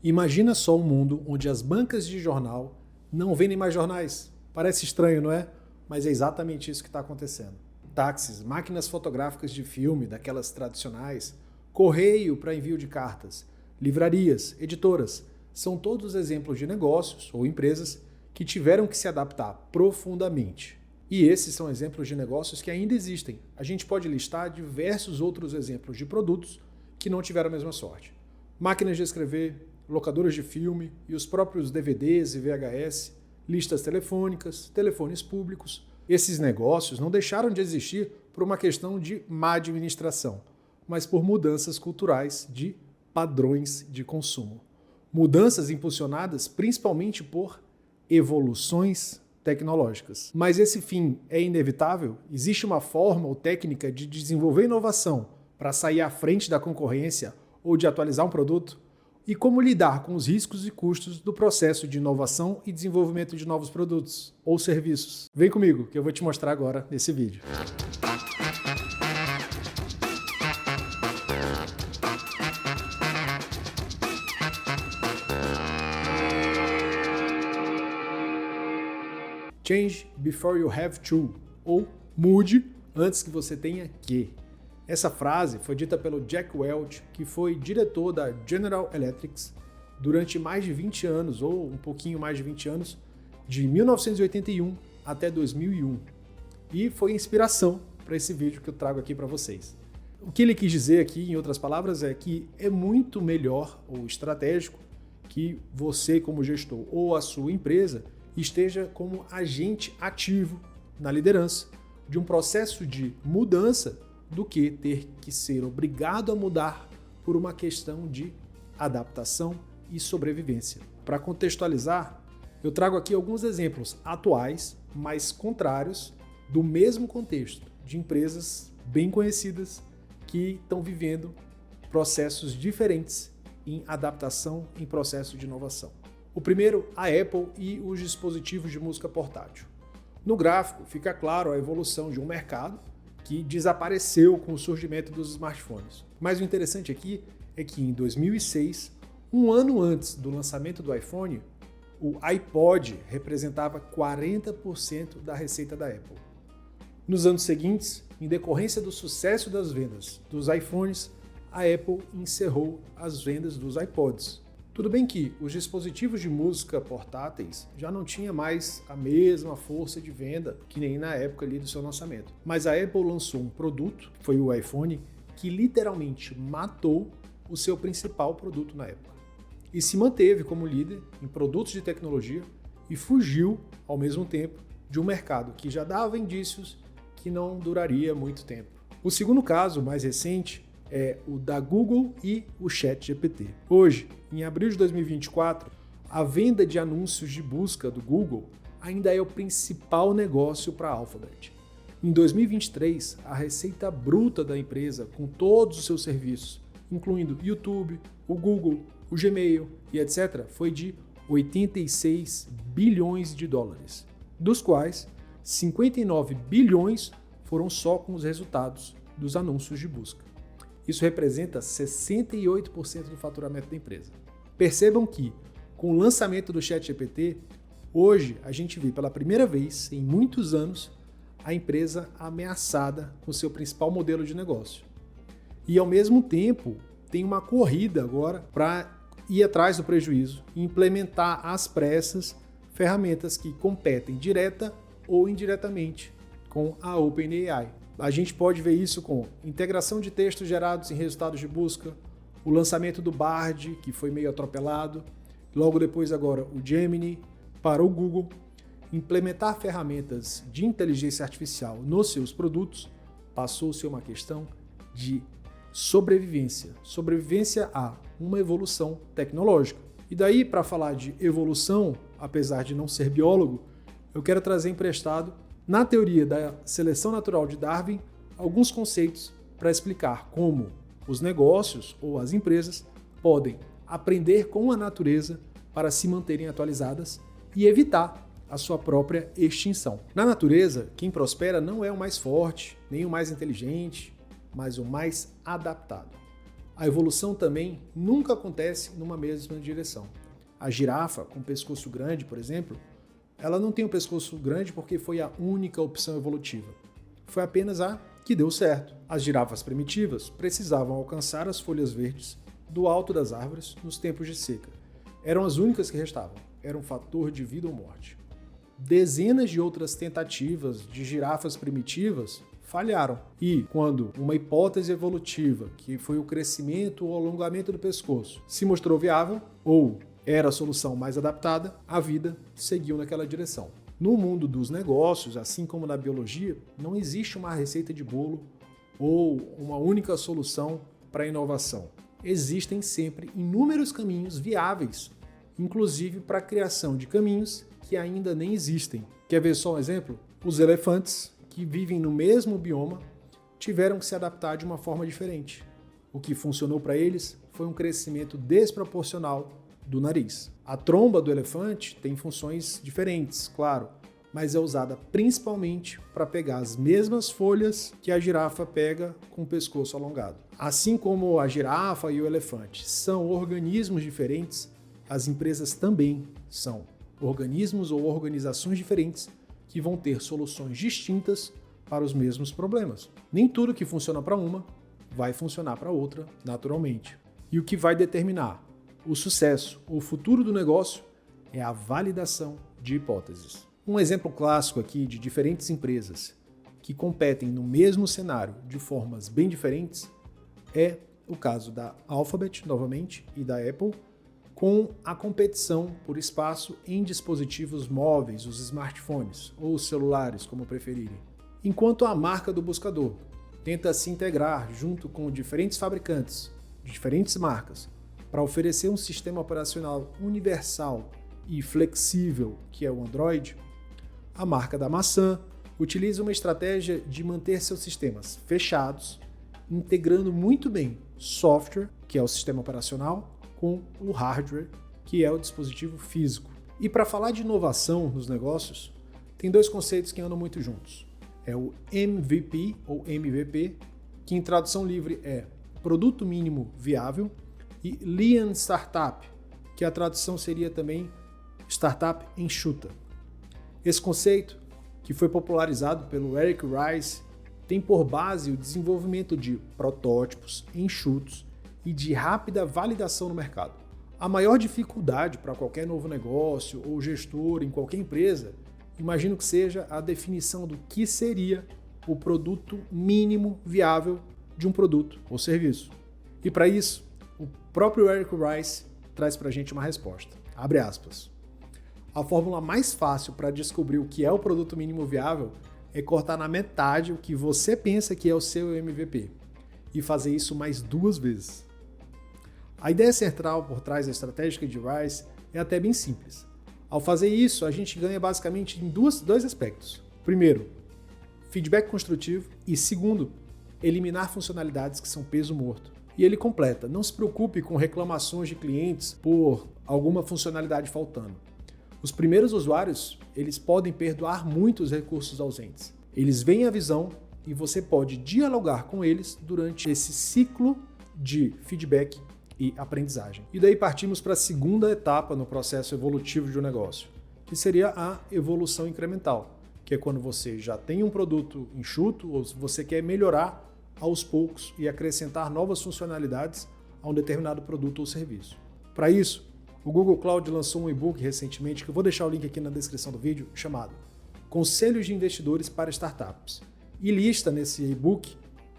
Imagina só um mundo onde as bancas de jornal não vendem mais jornais. Parece estranho, não é? Mas é exatamente isso que está acontecendo. Táxis, máquinas fotográficas de filme, daquelas tradicionais, correio para envio de cartas, livrarias, editoras, são todos exemplos de negócios ou empresas que tiveram que se adaptar profundamente. E esses são exemplos de negócios que ainda existem. A gente pode listar diversos outros exemplos de produtos que não tiveram a mesma sorte. Máquinas de escrever, locadoras de filme e os próprios DVDs e VHS, listas telefônicas, telefones públicos. Esses negócios não deixaram de existir por uma questão de má administração, mas por mudanças culturais de padrões de consumo. Mudanças impulsionadas principalmente por evoluções tecnológicas. Mas esse fim é inevitável? Existe uma forma ou técnica de desenvolver inovação para sair à frente da concorrência ou de atualizar um produto? E como lidar com os riscos e custos do processo de inovação e desenvolvimento de novos produtos ou serviços? Vem comigo que eu vou te mostrar agora nesse vídeo. Change before you have to, ou mude antes que você tenha que. Essa frase foi dita pelo Jack Welch, que foi diretor da General Electric durante mais de 20 anos, ou um pouquinho mais de 20 anos, de 1981 até 2001. E foi inspiração para esse vídeo que eu trago aqui para vocês. O que ele quis dizer aqui, em outras palavras, é que é muito melhor ou estratégico que você, como gestor, ou a sua empresa, esteja como agente ativo na liderança de um processo de mudança do que ter que ser obrigado a mudar por uma questão de adaptação e sobrevivência. Para contextualizar, eu trago aqui alguns exemplos atuais, mas contrários, do mesmo contexto, de empresas bem conhecidas que estão vivendo processos diferentes em adaptação, em processo de inovação. O primeiro, a Apple e os dispositivos de música portátil. No gráfico fica claro a evolução de um mercado que desapareceu com o surgimento dos smartphones. Mas o interessante aqui é que em 2006, um ano antes do lançamento do iPhone, o iPod representava 40% da receita da Apple. Nos anos seguintes, em decorrência do sucesso das vendas dos iPhones, a Apple encerrou as vendas dos iPods. Tudo bem que os dispositivos de música portáteis já não tinham mais a mesma força de venda que nem na época ali do seu lançamento. Mas a Apple lançou um produto, que foi o iPhone, que literalmente matou o seu principal produto na época. E se manteve como líder em produtos de tecnologia e fugiu, ao mesmo tempo, de um mercado que já dava indícios que não duraria muito tempo. O segundo caso, mais recente, é o da Google e o ChatGPT. Hoje, em abril de 2024, a venda de anúncios de busca do Google ainda é o principal negócio para a Alphabet. Em 2023, a receita bruta da empresa com todos os seus serviços, incluindo YouTube, o Google, o Gmail e etc., foi de 86 bilhões de dólares, dos quais 59 bilhões foram só com os resultados dos anúncios de busca. Isso representa 68% do faturamento da empresa. Percebam que, com o lançamento do ChatGPT, hoje a gente vê pela primeira vez em muitos anos a empresa ameaçada com seu principal modelo de negócio. E ao mesmo tempo tem uma corrida agora para ir atrás do prejuízo e implementar às pressas ferramentas que competem direta ou indiretamente com a OpenAI. A gente pode ver isso com integração de textos gerados em resultados de busca, o lançamento do Bard, que foi meio atropelado, logo depois agora o Gemini para o Google. Implementar ferramentas de inteligência artificial nos seus produtos passou a ser uma questão de sobrevivência. Sobrevivência a uma evolução tecnológica. E daí, para falar de evolução, apesar de não ser biólogo, eu quero trazer emprestado, na teoria da seleção natural de Darwin, alguns conceitos para explicar como os negócios ou as empresas podem aprender com a natureza para se manterem atualizadas e evitar a sua própria extinção. Na natureza, quem prospera não é o mais forte, nem o mais inteligente, mas o mais adaptado. A evolução também nunca acontece numa mesma direção. A girafa com pescoço grande, por exemplo, ela não tem um pescoço grande porque foi a única opção evolutiva. Foi apenas a que deu certo. As girafas primitivas precisavam alcançar as folhas verdes do alto das árvores nos tempos de seca. Eram as únicas que restavam. Era um fator de vida ou morte. Dezenas de outras tentativas de girafas primitivas falharam. E quando uma hipótese evolutiva, que foi o crescimento ou alongamento do pescoço, se mostrou viável, ou era a solução mais adaptada, a vida seguiu naquela direção. No mundo dos negócios, assim como na biologia, não existe uma receita de bolo ou uma única solução para a inovação. Existem sempre inúmeros caminhos viáveis, inclusive para a criação de caminhos que ainda nem existem. Quer ver só um exemplo? Os elefantes, que vivem no mesmo bioma, tiveram que se adaptar de uma forma diferente. O que funcionou para eles foi um crescimento desproporcional do nariz. A tromba do elefante tem funções diferentes, claro, mas é usada principalmente para pegar as mesmas folhas que a girafa pega com o pescoço alongado. Assim como a girafa e o elefante são organismos diferentes, as empresas também são organismos ou organizações diferentes que vão ter soluções distintas para os mesmos problemas. Nem tudo que funciona para uma vai funcionar para outra naturalmente. E o que vai determinar o sucesso ou o futuro do negócio é a validação de hipóteses. Um exemplo clássico aqui de diferentes empresas que competem no mesmo cenário de formas bem diferentes é o caso da Alphabet, novamente, e da Apple, com a competição por espaço em dispositivos móveis, os smartphones ou os celulares, como preferirem. Enquanto a marca do buscador tenta se integrar junto com diferentes fabricantes, de diferentes marcas, para oferecer um sistema operacional universal e flexível, que é o Android, a marca da maçã utiliza uma estratégia de manter seus sistemas fechados, integrando muito bem software, que é o sistema operacional, com o hardware, que é o dispositivo físico. E para falar de inovação nos negócios, tem dois conceitos que andam muito juntos. É o MVP, ou MVP, que em tradução livre é Produto Mínimo Viável, e Lean Startup, que a tradução seria também Startup Enxuta. Esse conceito, que foi popularizado pelo Eric Rice, tem por base o desenvolvimento de protótipos enxutos e de rápida validação no mercado. A maior dificuldade para qualquer novo negócio ou gestor em qualquer empresa, imagino que seja a definição do que seria o produto mínimo viável de um produto ou serviço. E para isso, o próprio Eric Rice traz para a gente uma resposta. Abre aspas. A fórmula mais fácil para descobrir o que é o produto mínimo viável é cortar na metade o que você pensa que é o seu MVP e fazer isso mais 2 vezes. A ideia central por trás da estratégia de Rice é até bem simples. Ao fazer isso, a gente ganha basicamente em dois aspectos. Primeiro, feedback construtivo e segundo, eliminar funcionalidades que são peso morto. E ele completa, não se preocupe com reclamações de clientes por alguma funcionalidade faltando. Os primeiros usuários, eles podem perdoar muitos recursos ausentes. Eles veem a visão e você pode dialogar com eles durante esse ciclo de feedback e aprendizagem. E daí partimos para a segunda etapa no processo evolutivo de um negócio, que seria a evolução incremental, que é quando você já tem um produto enxuto ou você quer melhorar aos poucos e acrescentar novas funcionalidades a um determinado produto ou serviço. Para isso, o Google Cloud lançou um e-book recentemente, que eu vou deixar o link aqui na descrição do vídeo, chamado Conselhos de Investidores para Startups, e lista nesse e-book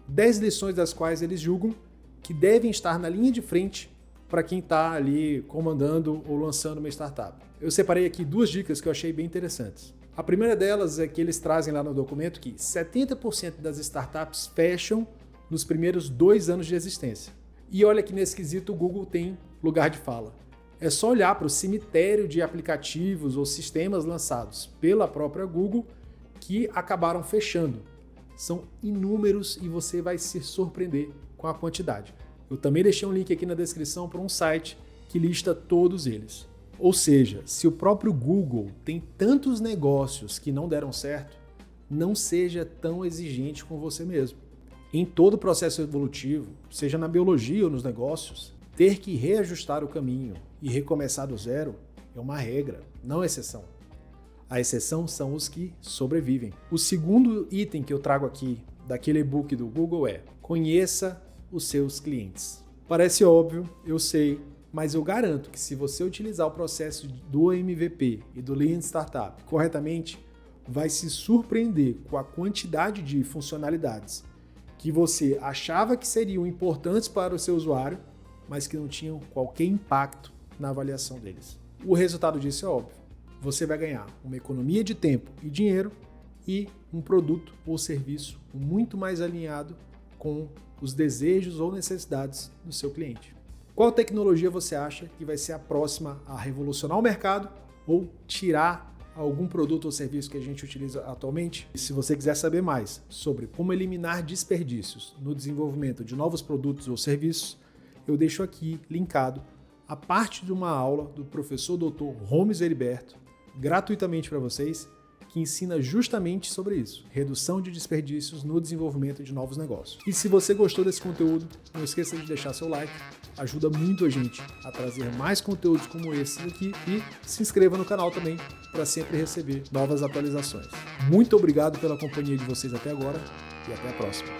10 lições das quais eles julgam que devem estar na linha de frente para quem está ali comandando ou lançando uma startup. Eu separei aqui 2 dicas que eu achei bem interessantes. A primeira delas é que eles trazem lá no documento que 70% das startups fecham nos primeiros 2 anos de existência. E olha que nesse quesito o Google tem lugar de fala. É só olhar para o cemitério de aplicativos ou sistemas lançados pela própria Google que acabaram fechando. São inúmeros e você vai se surpreender com a quantidade. Eu também deixei um link aqui na descrição para um site que lista todos eles. Ou seja, se o próprio Google tem tantos negócios que não deram certo, não seja tão exigente com você mesmo. Em todo o processo evolutivo, seja na biologia ou nos negócios, ter que reajustar o caminho e recomeçar do zero é uma regra, não exceção. A exceção são os que sobrevivem. O segundo item que eu trago aqui daquele e-book do Google é: conheça os seus clientes. Parece óbvio, eu sei, mas eu garanto que se você utilizar o processo do MVP e do Lean Startup corretamente, vai se surpreender com a quantidade de funcionalidades que você achava que seriam importantes para o seu usuário, mas que não tinham qualquer impacto na avaliação deles. O resultado disso é óbvio. Você vai ganhar uma economia de tempo e dinheiro e um produto ou serviço muito mais alinhado com os desejos ou necessidades do seu cliente. Qual tecnologia você acha que vai ser a próxima a revolucionar o mercado ou tirar algum produto ou serviço que a gente utiliza atualmente? E se você quiser saber mais sobre como eliminar desperdícios no desenvolvimento de novos produtos ou serviços, eu deixo aqui linkado a parte de uma aula do professor Dr. Holmes Heriberto, gratuitamente para vocês, que ensina justamente sobre isso, redução de desperdícios no desenvolvimento de novos negócios. E se você gostou desse conteúdo, não esqueça de deixar seu like, ajuda muito a gente a trazer mais conteúdos como esse aqui e se inscreva no canal também para sempre receber novas atualizações. Muito obrigado pela companhia de vocês até agora e até a próxima.